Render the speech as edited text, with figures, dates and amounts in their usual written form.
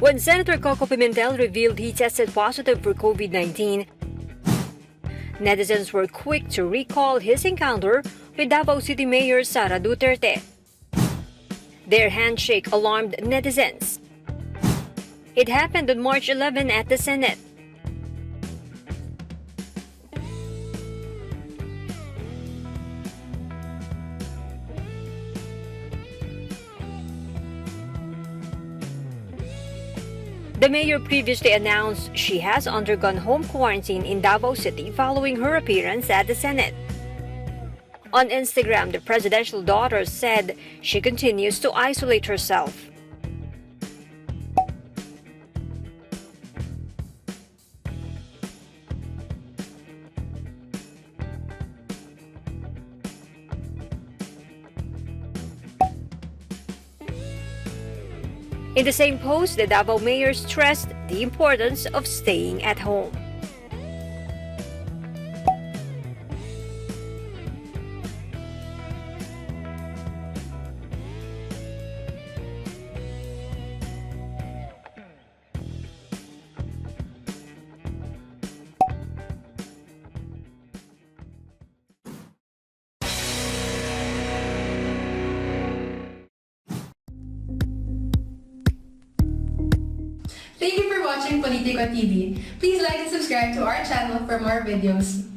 When Senator Koko Pimentel revealed he tested positive for COVID-19, netizens were quick to recall his encounter with Davao City Mayor Sara Duterte. Their handshake alarmed netizens. It happened on March 11 at the Senate. The mayor previously announced she has undergone home quarantine in Davao City following her appearance at the Senate. On Instagram, the presidential daughter said she continues to isolate herself. In the same post, the Davao mayor stressed the importance of staying at home. Thank you for watching Politico TV. Please like and subscribe to our channel for more videos.